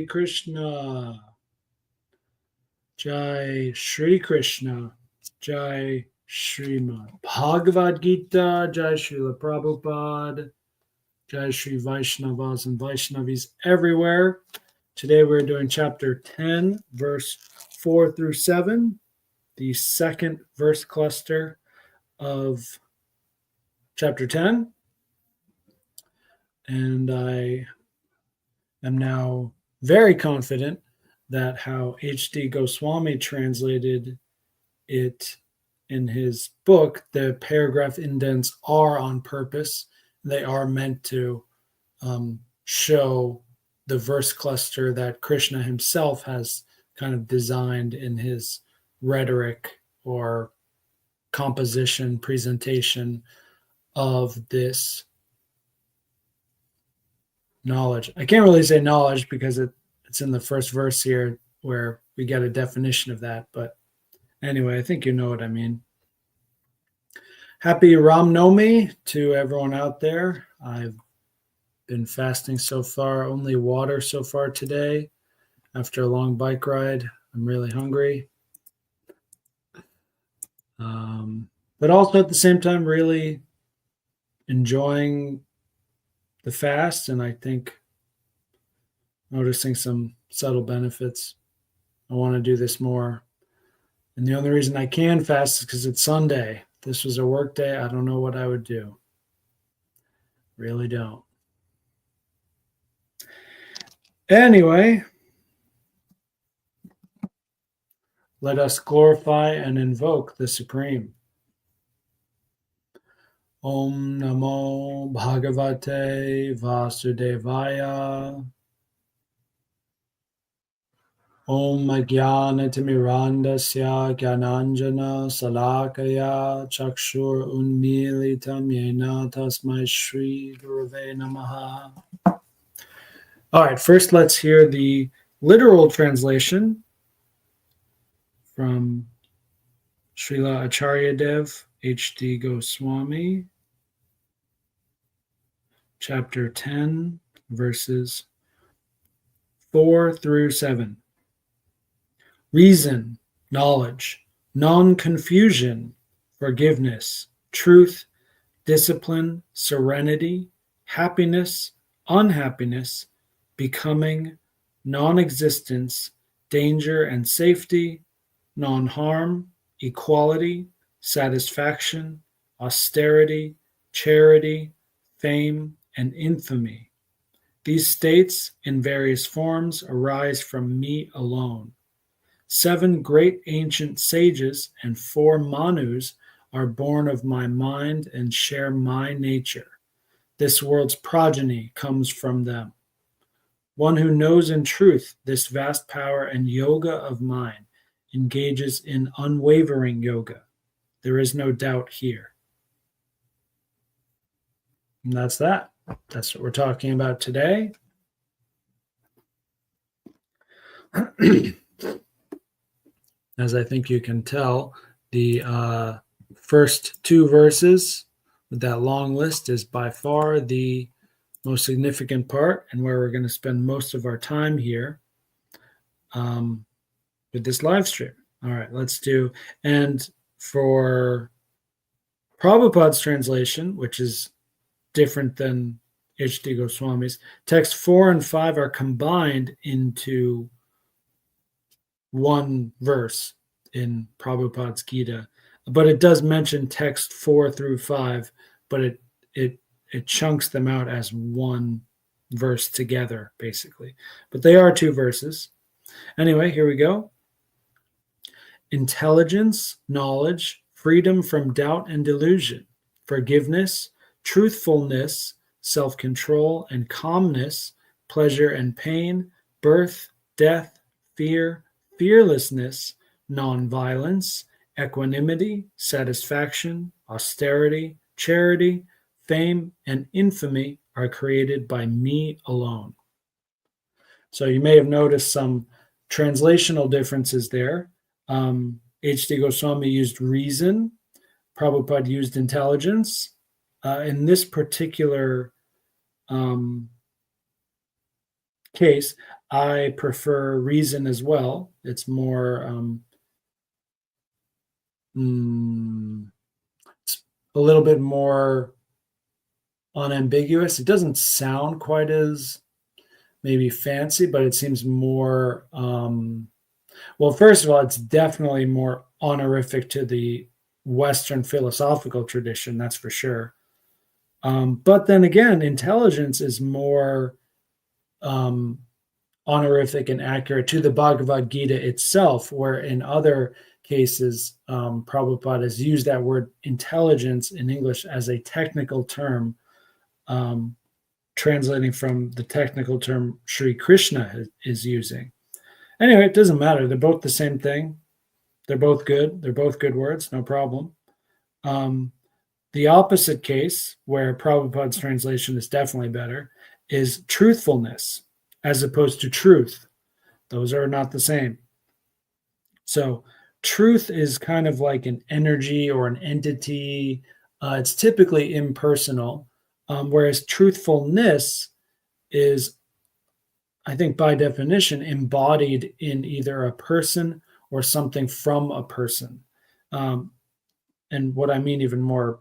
Krishna. Jai Shri Krishna. Jai Srimad Bhagavad Gita. Jai Srila Prabhupada. Jai Shri Vaishnavas and Vaishnavis everywhere. Today we're doing chapter 10, verse 4 through 7, the second verse cluster of chapter 10. And I am now very confident that how H.D. Goswami translated it in his book, the paragraph indents are on purpose. They are meant to show the verse cluster that Krishna himself has kind of designed in his rhetoric or composition, presentation of this knowledge. I can't really say knowledge because it's in the first verse here where we get a definition of that. But anyway, I think you know what I mean. Happy Ram Nomi to everyone out there. I've been fasting so far, only water so far today. After a long bike ride, I'm really hungry. But also at the same time, really enjoying the fast, and I think noticing some subtle benefits. I want to do this more. And the only reason I can fast is because it's Sunday. If this was a work day, I don't know what I would do. Really don't. Anyway, let us glorify and invoke the Supreme. Om Namo Bhagavate Vasudevaya. Om Ajnanatimirandasya Gyananjana Salakaya Chakshur Unmilitam Yena Tasmai Shri Gurave Namaha. All right, first let's hear the literal translation from Srila Acharya Dev, H.D. Goswami, chapter 10, verses 4 through 7. Reason, knowledge, non-confusion, forgiveness, truth, discipline, serenity, happiness, unhappiness, becoming, non-existence, danger and safety, non-harm, equality, satisfaction, austerity, charity, fame, and infamy. These states in various forms arise from me alone. 7 great ancient sages and 4 Manus are born of my mind and share my nature. This world's progeny comes from them. One who knows in truth this vast power and yoga of mine engages in unwavering yoga. There is no doubt here. And that's that. That's what we're talking about today. As I think you can tell, the first 2 verses with that long list is by far the most significant part and where we're going to spend most of our time here with this live stream. All right, let's do. And for Prabhupada's translation, which is different than H.D. Goswami's, text 4 and 5 are combined into one verse in Prabhupada's Gita, but it does mention text 4 through 5, but it chunks them out as one verse together, basically. But they are 2 verses. Anyway, here we go. Intelligence, knowledge, freedom from doubt and delusion, forgiveness, truthfulness, self-control and calmness, pleasure and pain, birth, death, fear, fearlessness, non-violence, equanimity, satisfaction, austerity, charity, fame, and infamy are created by me alone. So you may have noticed some translational differences there. H.D. Goswami used reason. Prabhupada used intelligence. In this particular case, I prefer reason as well. It's more mm, it's a little bit more unambiguous. It doesn't sound quite as maybe fancy, but it seems more well, first of all, it's definitely more honorific to the Western philosophical tradition, that's for sure. But then again, intelligence is more um, honorific and accurate to the Bhagavad Gita itself, where in other cases, Prabhupada has used that word intelligence in English as a technical term, um, translating from the technical term Sri Krishna is using. Anyway, it doesn't matter. They're both the same thing. They're both good. They're both good words, no problem. Um, the opposite case, where Prabhupada's translation is definitely better, is truthfulness as opposed to truth. Those are not the same. So, truth is kind of like an energy or an entity. It's typically impersonal, whereas truthfulness is, I think, by definition, embodied in either a person or something from a person. Um, and what I mean even more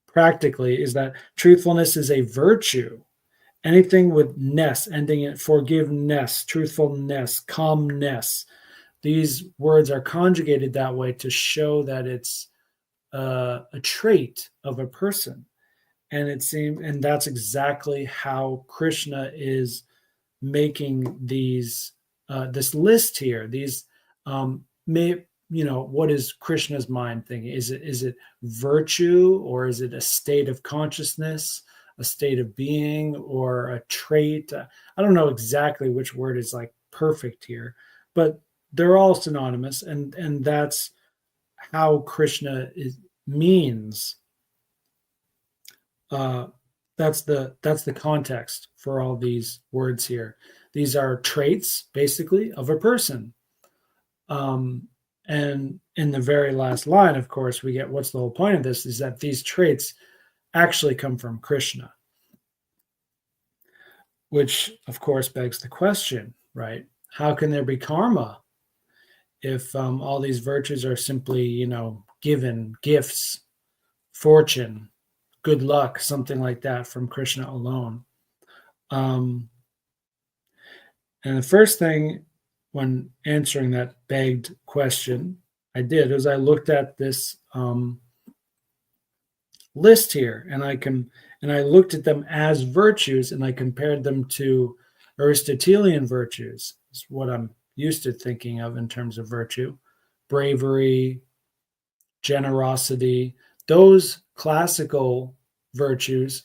practically is that truthfulness is a virtue. Anything with ness, ending in forgiveness, truthfulness, calmness, these words are conjugated that way to show that it's a trait of a person. And it seems, and that's exactly how Krishna is making these this list here. These may, what is Krishna's mind thing? Is it virtue, or is it a state of consciousness, a state of being, or a trait? I don't know exactly which word is like perfect here, but they're all synonymous, and that's how Krishna means. Uh, that's the context for all these words here. These are traits, basically, of a person. And in the very last line, of course, we get what's the whole point of this is that these traits actually come from Krishna, which, of course, begs the question, right? How can there be karma if all these virtues are simply, given gifts, fortune, good luck, something like that from Krishna alone? Um, and the first thing when answering that begged question I did was I looked at this list here, and I looked at them as virtues, and I compared them to Aristotelian virtues. Is what I'm used to thinking of in terms of virtue: bravery, generosity. Those classical virtues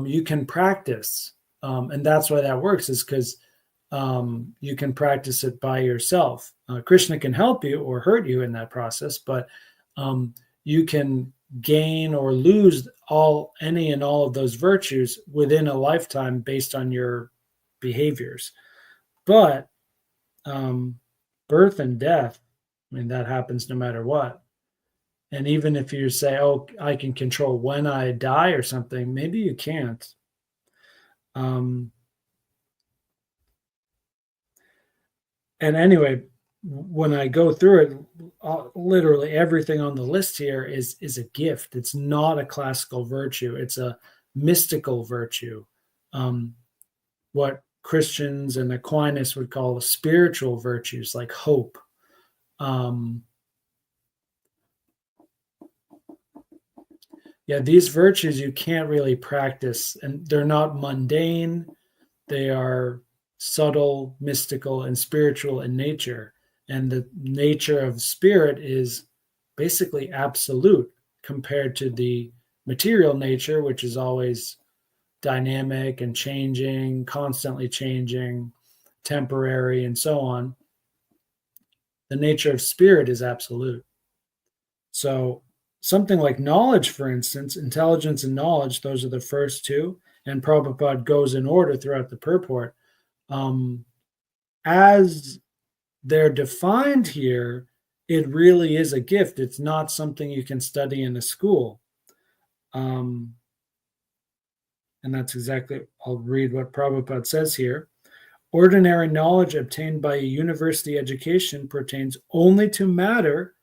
you can practice, and that's why that works. Is because you can practice it by yourself. Krishna can help you or hurt you in that process, but you can gain or lose any and all of those virtues within a lifetime based on your behaviors. But birth and death, I mean, that happens no matter what. And even if you say, oh, I can control when I die or something, maybe you can't. And anyway, when I go through it, literally everything on the list here is a gift. It's not a classical virtue. It's a mystical virtue. What Christians and Aquinas would call spiritual virtues, like hope. Yeah, these virtues you can't really practice, and they're not mundane. They are subtle, mystical, and spiritual in nature. And the nature of spirit is basically absolute compared to the material nature, which is always dynamic and changing, constantly changing, temporary, and so on. The nature of spirit is absolute. So, something like knowledge, for instance, intelligence and knowledge, those are the first two. And Prabhupada goes in order throughout the purport. As they're defined here, it really is a gift. It's not something you can study in a school. And that's exactly, I'll read what Prabhupada says here. Ordinary knowledge obtained by a university education pertains only to matter,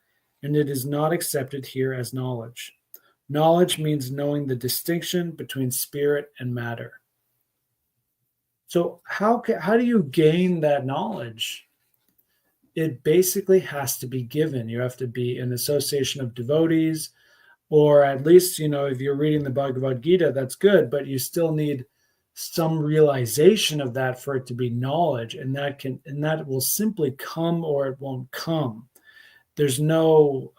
and it is not accepted here as knowledge. Knowledge means knowing the distinction between spirit and matter. So how do you gain that knowledge? It basically has to be given. You have to be in association of devotees, or at least, if you're reading the Bhagavad Gita, that's good, but you still need some realization of that for it to be knowledge, and that will simply come or it won't come. There's no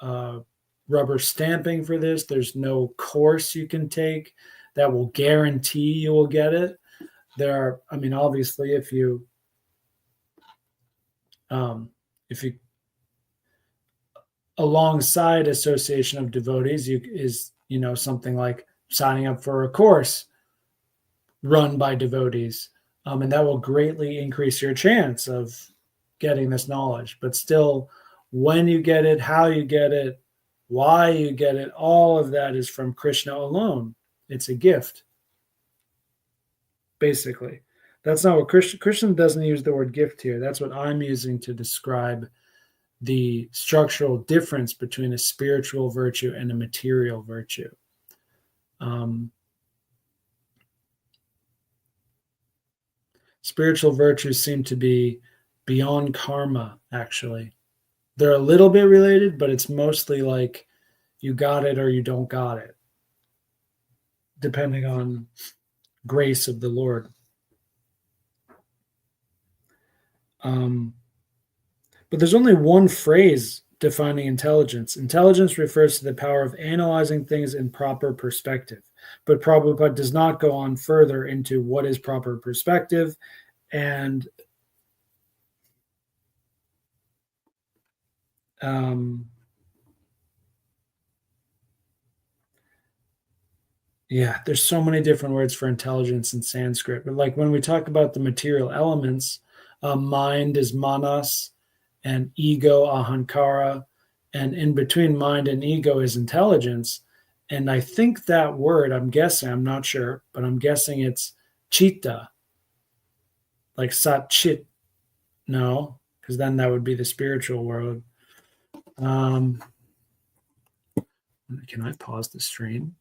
rubber stamping for this. There's no course you can take that will guarantee you will get it. Obviously, if you alongside association of devotees is something like signing up for a course run by devotees, and that will greatly increase your chance of getting this knowledge. But still, when you get it, how you get it, why you get it, all of that is from Krishna alone. It's a gift, basically. That's not what Krishna doesn't use the word gift here. That's what I'm using to describe the structural difference between a spiritual virtue and a material virtue. Spiritual virtues seem to be beyond karma, actually. They're a little bit related, but it's mostly like you got it or you don't got it, depending on grace of the Lord. But there's only one phrase defining intelligence. Intelligence refers to the power of analyzing things in proper perspective. But Prabhupada does not go on further into what is proper perspective. And there's so many different words for intelligence in Sanskrit. But like when we talk about the material elements, mind is manas, and ego, ahankara, and in between mind and ego is intelligence. And I think that word, I'm guessing, I'm not sure, but I'm guessing it's chitta, like sat chit. No, because then that would be the spiritual world. Can I pause the stream?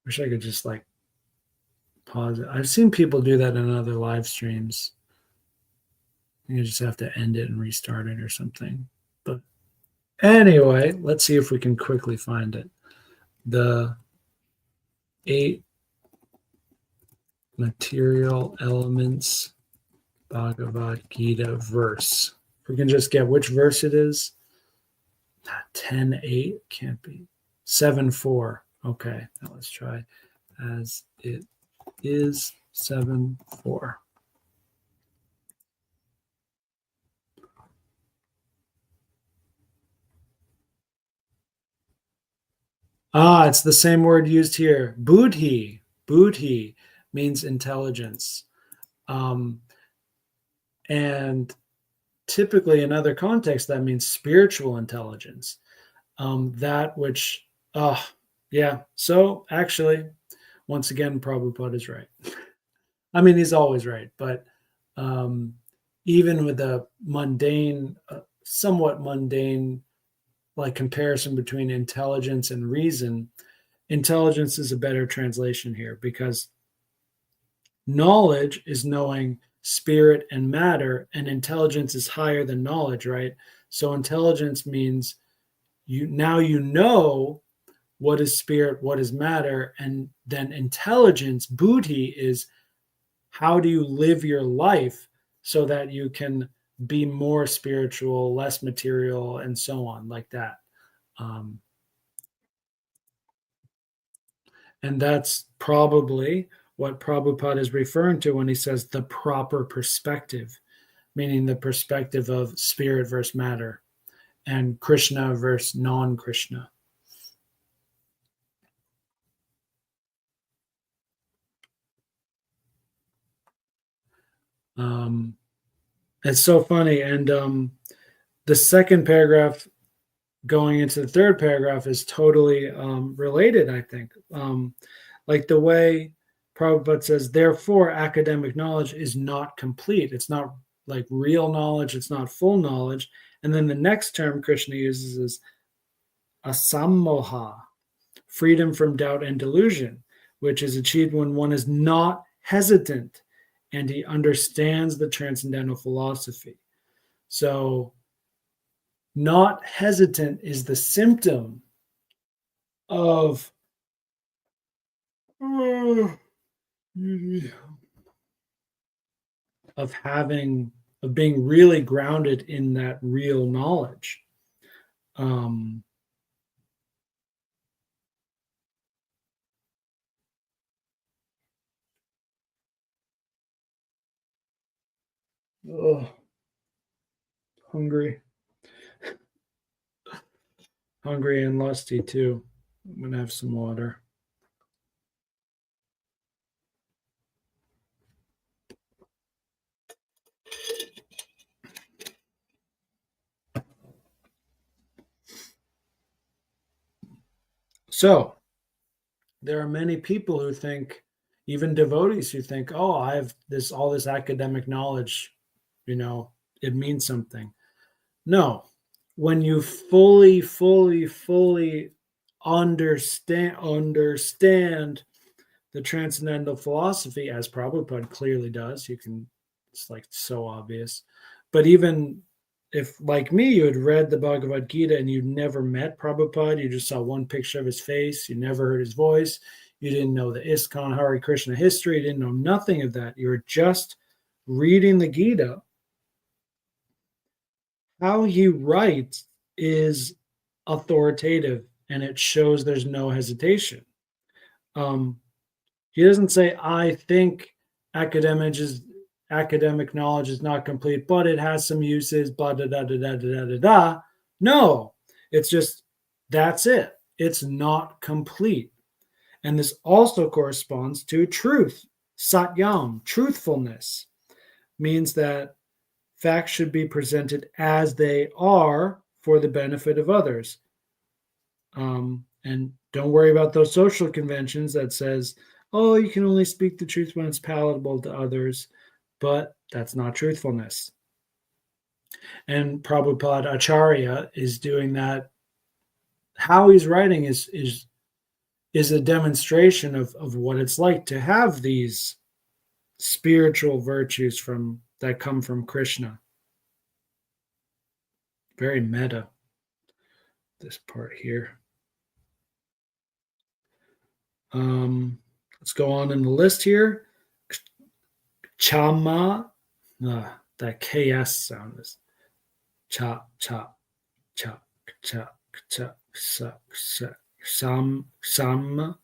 Wish I could just pause it. I've seen people do that in other live streams. You just have to end it and restart it or something. But anyway, let's see if we can quickly find it. The 8 material elements Bhagavad Gita verse. If we can just get which verse it is. 10:8 can't be. 7:4. Okay, now let's try as it is 7:4. It's the same word used here. Buddhi. Buddhi means intelligence. And typically in other contexts, that means spiritual intelligence. That which, So actually, once again, Prabhupada is right. I mean, he's always right. But even with a mundane, somewhat mundane, like comparison between intelligence and reason, intelligence is a better translation here, because knowledge is knowing spirit and matter, and intelligence is higher than knowledge, right? So intelligence means you know what is spirit, what is matter, and then intelligence, buddhi, is how do you live your life so that you can be more spiritual, less material, and so on, like that. And that's probably what Prabhupada is referring to when he says the proper perspective, meaning the perspective of spirit versus matter and Krishna versus non-Krishna. It's so funny. And the second paragraph, going into the third paragraph is totally related, I think. Like the way Prabhupada says, therefore, academic knowledge is not complete. It's not like real knowledge, it's not full knowledge. And then the next term Krishna uses is asammoha, freedom from doubt and delusion, which is achieved when one is not hesitant and he understands the transcendental philosophy. So, not hesitant is the symptom of being really grounded in that real knowledge. Hungry and lusty too. I'm gonna have some water. So there are many people who think, even devotees who think, oh, I have all this academic knowledge, it means something. No, when you fully understand the transcendental philosophy, as Prabhupada clearly does, it's like so obvious. But even if, like me, you had read the Bhagavad Gita and you'd never met Prabhupada, you just saw one picture of his face, you never heard his voice, you didn't know the ISKCON Hare Krishna history, you didn't know nothing of that. You were just reading the Gita. How he writes is authoritative, and it shows there's no hesitation. He doesn't say, I think academic knowledge is not complete, but it has some uses, blah, da, da, da, da, da, da, da. No, it's just, that's it. It's not complete. And this also corresponds to truth, satyam, truthfulness, means that facts should be presented as they are for the benefit of others. And don't worry about those social conventions that says, oh, you can only speak the truth when it's palatable to others, but that's not truthfulness. And Prabhupada Acharya is doing that. How he's writing is a demonstration of what it's like to have these spiritual virtues that come from Krishna. Very meta, this part here. Let's go on in the list here. Chama, that KS sound is cha, cha, cha, cha, cha, sa, sa, sama.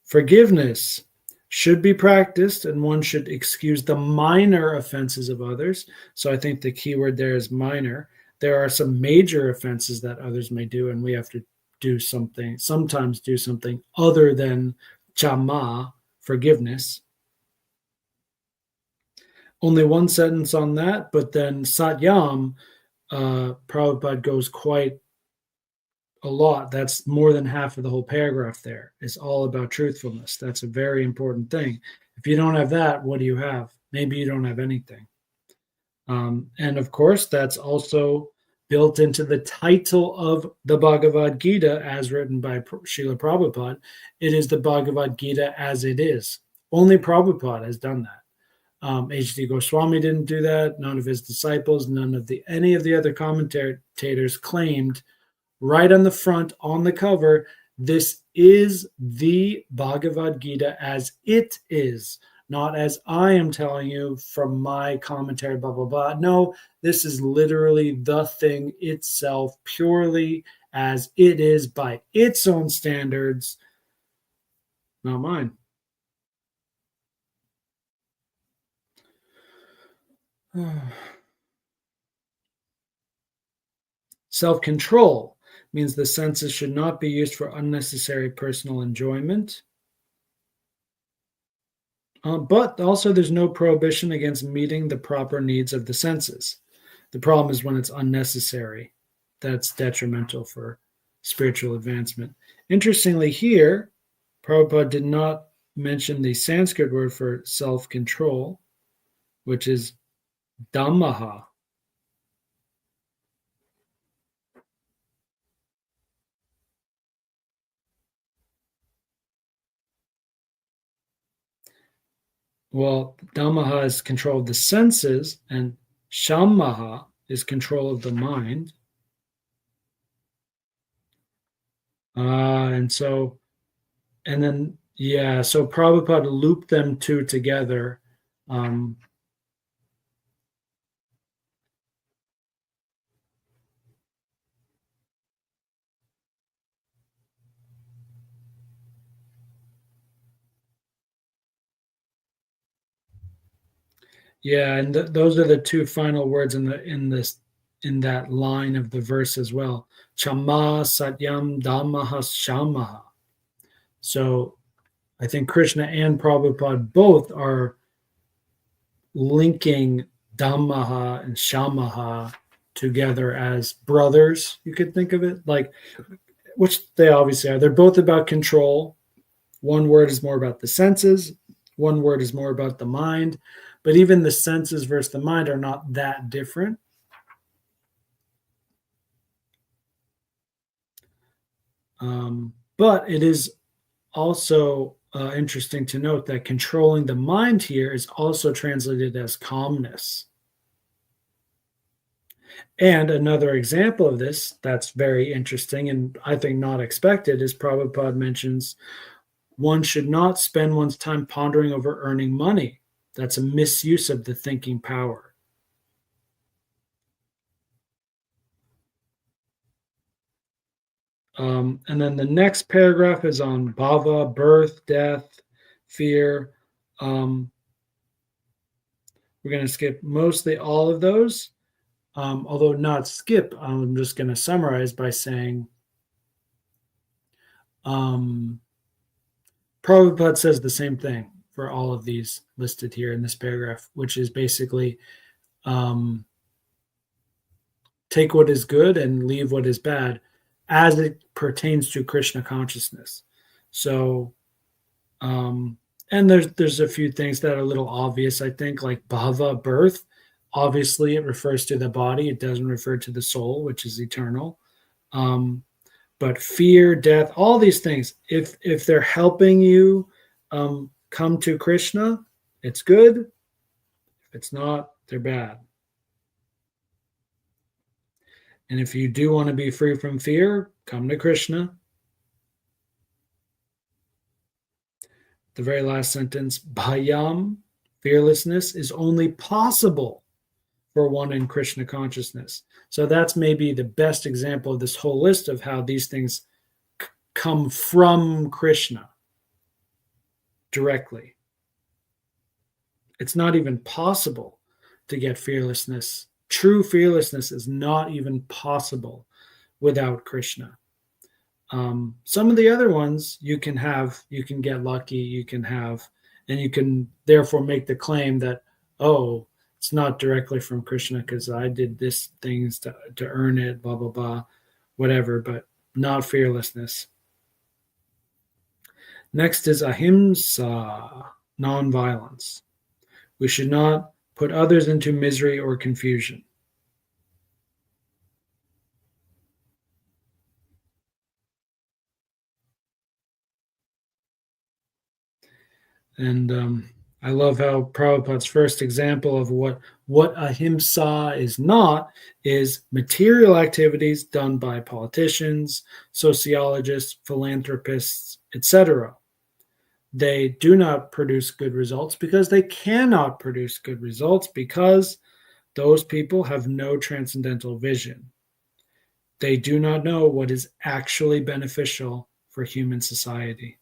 Forgiveness should be practiced, and one should excuse the minor offenses of others. So I think the key word there is minor. There are some major offenses that others may do, and we have to sometimes do something other than chama, forgiveness. Only one sentence on that, but then satyam, Prabhupada goes quite a lot. That's more than half of the whole paragraph there. It's all about truthfulness. That's a very important thing. If you don't have that, what do you have? Maybe you don't have anything. And of course, that's also built into the title of the Bhagavad Gita as written by Srila Prabhupada. It is the Bhagavad Gita as it is. Only Prabhupada has done that. H.D. Goswami didn't do that. None of his disciples, any of the other commentators claimed right on the front, on the cover, this is the Bhagavad Gita as it is, not as I am telling you from my commentary, blah, blah, blah. No, this is literally the thing itself, purely as it is by its own standards, not mine. Self-control means the senses should not be used for unnecessary personal enjoyment. But also there's no prohibition against meeting the proper needs of the senses. The problem is when it's unnecessary. That's detrimental for spiritual advancement. Interestingly, here, Prabhupada did not mention the Sanskrit word for self control, which is dhammaha. Well, dhammaha is control of the senses, and shammaha is control of the mind. And so, and then, yeah, so Prabhupada looped them two together. Um, yeah, and those are the two final words in that line of the verse as well. Chama satyam dhammaha shamaha. So I think Krishna and Prabhupada both are linking Dhammaha and Shamaha together as brothers. You could think of it like, which they obviously are. They're both about control. One word is more about the senses, one word is more about the mind. But even the senses versus the mind are not that different. But it is also interesting to note that controlling the mind here is also translated as calmness. And another example of this that's very interesting and I think not expected is Prabhupada mentions one should not spend one's time pondering over earning money. That's a misuse of the thinking power. And then the next paragraph is on bhava, birth, death, fear. We're going to skip mostly all of those, although not skip. I'm just going to summarize by saying Prabhupada says the same thing for all of these listed here in this paragraph, which is basically take what is good and leave what is bad as it pertains to Krishna consciousness. So, and there's a few things that are a little obvious, I think, like bhava, birth. Obviously, it refers to the body. It doesn't refer to the soul, which is eternal. But fear, death, all these things, if they're helping you come to Krishna, it's good. If it's not, they're bad. And if you do want to be free from fear, come to Krishna. The very last sentence, bhayam, fearlessness, is only possible for one in Krishna consciousness. So that's maybe the best example of this whole list of how these things come from Krishna directly. It's not even possible to get fearlessness. True fearlessness is not even possible without Krishna. Some of the other ones you can get lucky, you can have, and you can therefore make the claim that, oh, it's not directly from Krishna because I did this things to earn it, blah, blah, blah, whatever, but not fearlessness. Next is ahimsa, nonviolence. We should not put others into misery or confusion. And I love how Prabhupada's first example of what ahimsa is not is material activities done by politicians, sociologists, philanthropists, etc. They do not produce good results because they cannot produce good results because those people have no transcendental vision. They do not know what is actually beneficial for human society.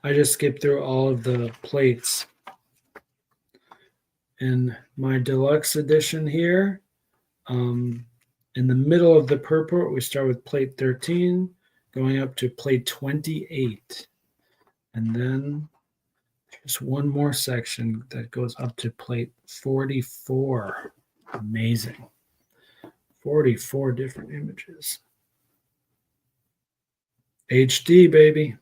I just skipped through all of the plates. In my deluxe edition here, in the middle of the purport, we start with plate 13, going up to plate 28. And then there's one more section that goes up to plate 44. Amazing. 44 different images. HD, baby.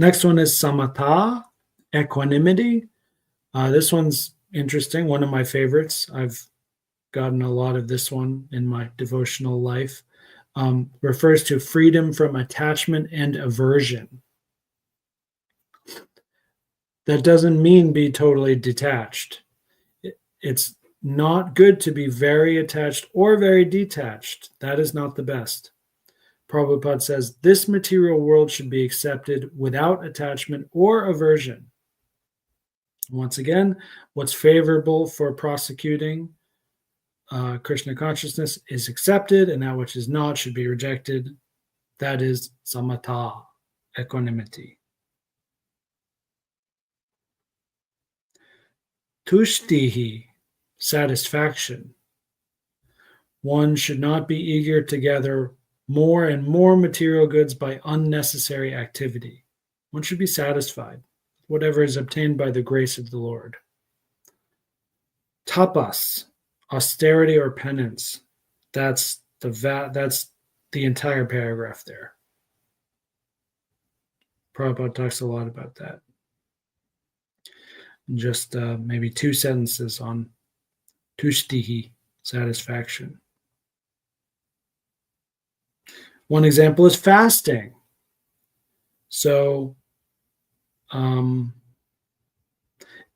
Next one is samatha, equanimity. This one's interesting, one of my favorites. I've gotten a lot of this one in my devotional life. Refers to freedom from attachment and aversion. That doesn't mean be totally detached. It's not good to be very attached or very detached. That is not the best. Prabhupada says this material world should be accepted without attachment or aversion. Once again, what's favorable for prosecuting Krishna consciousness is accepted, and that which is not should be rejected. That is samatha, equanimity. Tushtihi, satisfaction. One should not be eager to gather more and more material goods by unnecessary activity. One should be satisfied with whatever is obtained by the grace of the Lord. Tapas, austerity or penance. That's the entire paragraph there. Prabhupada talks a lot about that. Just maybe 2 sentences on tushtihi, satisfaction. One example is fasting. So it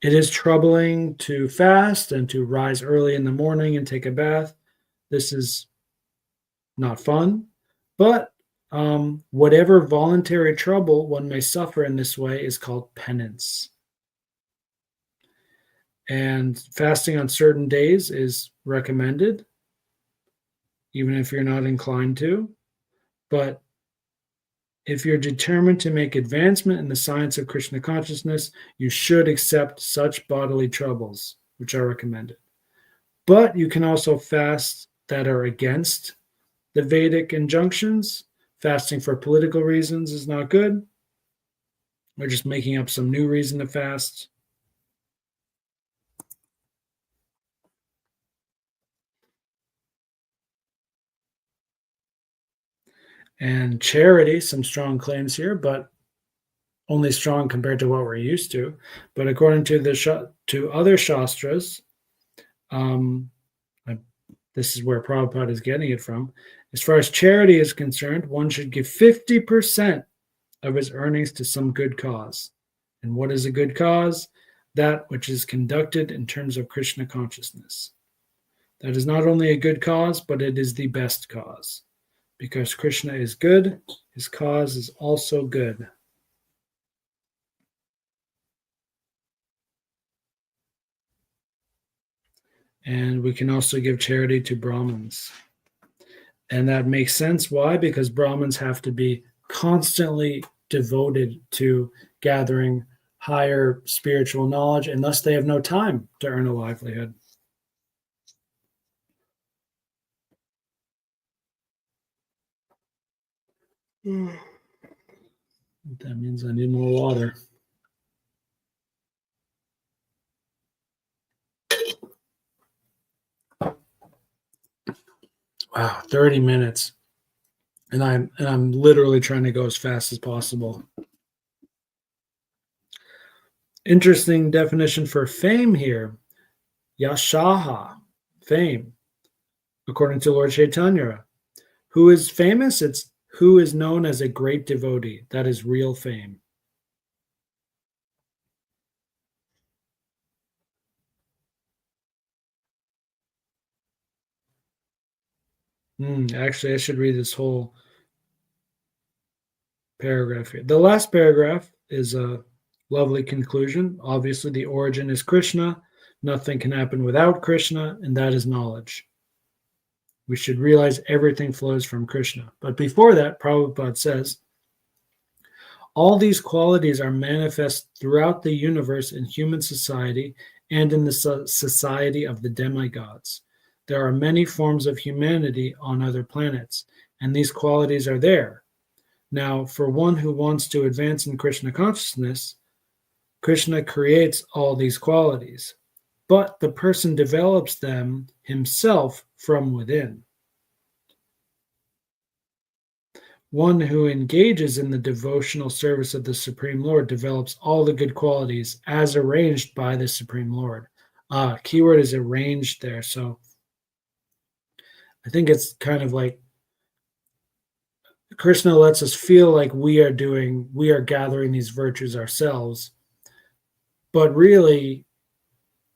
is troubling to fast and to rise early in the morning and take a bath. This is not fun, but whatever voluntary trouble one may suffer in this way is called penance. And fasting on certain days is recommended, even if you're not inclined to. But if you're determined to make advancement in the science of Krishna consciousness, you should accept such bodily troubles, which are recommended. But you can also fast that are against the Vedic injunctions. Fasting for political reasons is not good. We're just making up some new reason to fast. And charity, some strong claims here, but only strong compared to what we're used to. But according to other shastras, this is where Prabhupada is getting it from. As far as charity is concerned, one should give 50% of his earnings to some good cause. And what is a good cause? That which is conducted in terms of Krishna consciousness. That is not only a good cause, but it is the best cause. Because Krishna is good, his cause is also good. And we can also give charity to Brahmins. And that makes sense. Why? Because Brahmins have to be constantly devoted to gathering higher spiritual knowledge, and thus they have no time to earn a livelihood. That means I need more water. Wow, 30 minutes. And I'm literally trying to go as fast as possible. Interesting definition for fame here. Yashaha, fame. According to Lord Chaitanya. Who is famous? It's who is known as a great devotee. That is real fame. Actually, I should read this whole paragraph here. The last paragraph is a lovely conclusion. Obviously, the origin is Krishna. Nothing can happen without Krishna, and that is knowledge. We should realize everything flows from Krishna. But before that, Prabhupada says, all these qualities are manifest throughout the universe in human society and in the society of the demigods. There are many forms of humanity on other planets, and these qualities are there. Now, for one who wants to advance in Krishna consciousness, Krishna creates all these qualities, but the person develops them himself from within. One who engages in the devotional service of the Supreme Lord develops all the good qualities as arranged by the Supreme Lord. Keyword is arranged there. So I think it's kind of like Krishna lets us feel like we are gathering these virtues ourselves, but really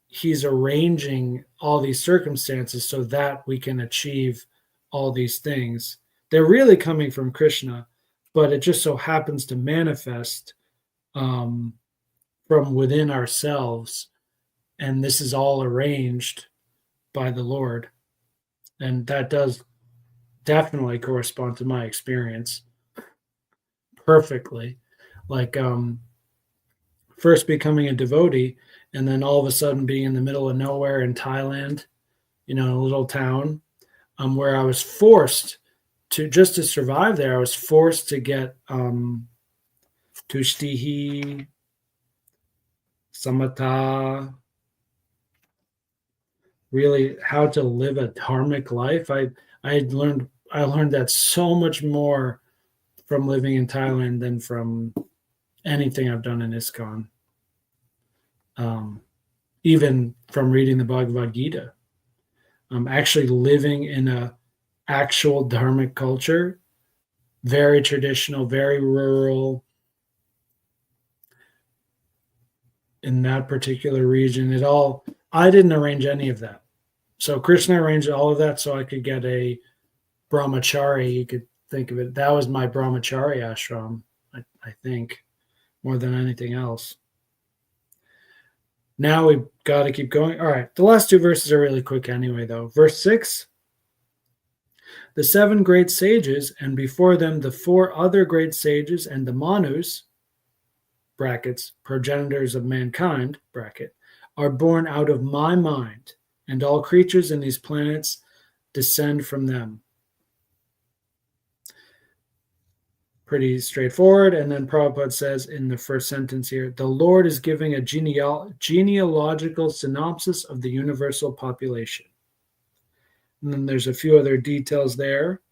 he's arranging all these circumstances so that we can achieve all these things. They're really coming from Krishna, but it just so happens to manifest from within ourselves. And this is all arranged by the Lord. And that does definitely correspond to my experience perfectly. Like first becoming a devotee and then all of a sudden being in the middle of nowhere in Thailand, in a little town where I was forced just to survive there, I was forced to get tushtihi, samatha, really how to live a dharmic life. I learned that so much more from living in Thailand than from anything I've done in ISKCON. Even from reading the Bhagavad Gita. Actually living in a actual dharmic culture, very traditional, very rural, in that particular region. I didn't arrange any of that. So Krishna arranged all of that so I could get a brahmachari. You could think of it. That was my brahmachari ashram, I think, more than anything else. Now we've got to keep going. All right. The last two verses are really quick anyway, though. Verse 6, the 7 great sages, and before them the 4 other great sages and the Manus, brackets, progenitors of mankind, bracket, are born out of my mind, and all creatures in these planets descend from them. Pretty straightforward. And then Prabhupada says in the first sentence here, the Lord is giving a genealogical synopsis of the universal population. And then there's a few other details there.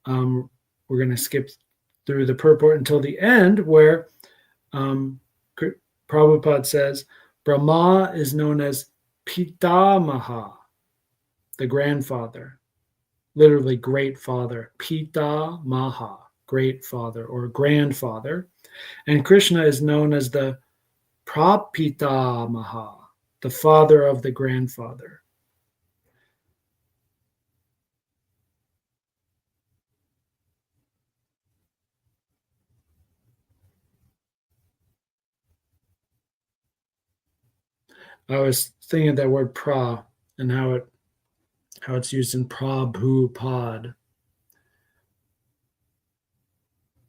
We're going to skip through the purport until the end where Prabhupada says, Brahma is known as Pitamaha, the grandfather, literally great father, Pitamaha, great father or grandfather. And Krishna is known as the Prapitamaha, the father of the grandfather. I was thinking of that word pra and how it's used in Prabhupada.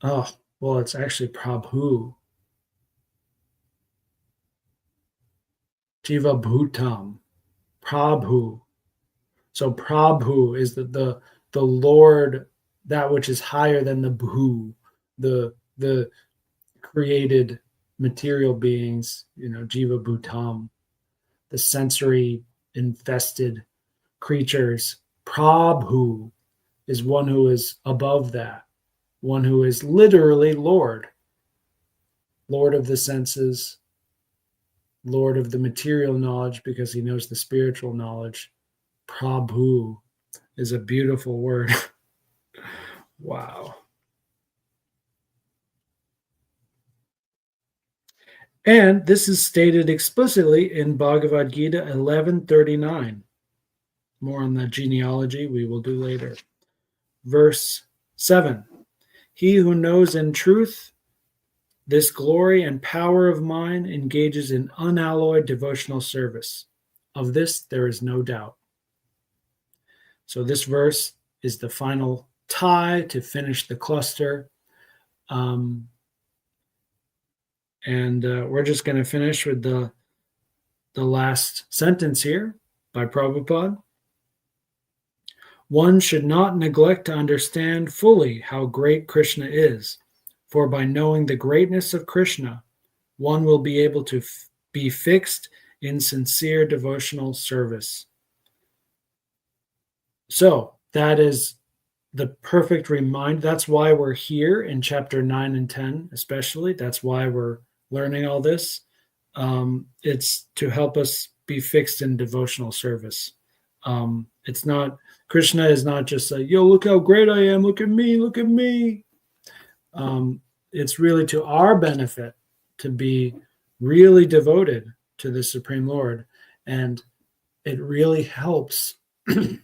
Oh, well, it's actually Prabhu. Jiva Bhutam. Prabhu. So Prabhu is the Lord, that which is higher than the Bhu, the created material beings, Jiva Bhutam, the sensory infested creatures. Prabhu is one who is above that, one who is literally Lord of the senses, Lord of the material knowledge, because he knows the spiritual knowledge. Prabhu is a beautiful word. Wow. And this is stated explicitly in Bhagavad Gita 11:39. More on the genealogy we will do later. Verse 7. He who knows in truth this glory and power of mine engages in unalloyed devotional service. Of this there is no doubt. So this verse is the final tie to finish the cluster. And we're just going to finish with the last sentence here by Prabhupada. One should not neglect to understand fully how great Krishna is, for by knowing the greatness of Krishna, one will be able to be fixed in sincere devotional service. So that is the perfect reminder. That's why we're here in chapter 9 and 10, especially. That's why we're learning all this. It's to help us be fixed in devotional service. It's not, Krishna is not just like, yo, look how great I am. Look at me. Look at me. It's really to our benefit to be really devoted to the Supreme Lord. And it really helps to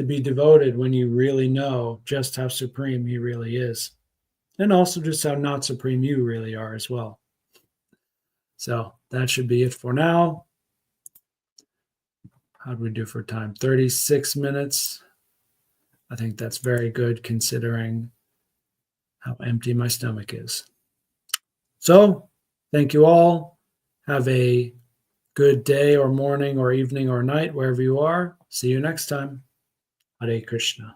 be devoted when you really know just how supreme he really is. And also just how not supreme you really are as well. So that should be it for now. How do we do for time? 36 minutes. I think that's very good considering how empty my stomach is. So thank you all. Have a good day or morning or evening or night, wherever you are. See you next time. Hare Krishna.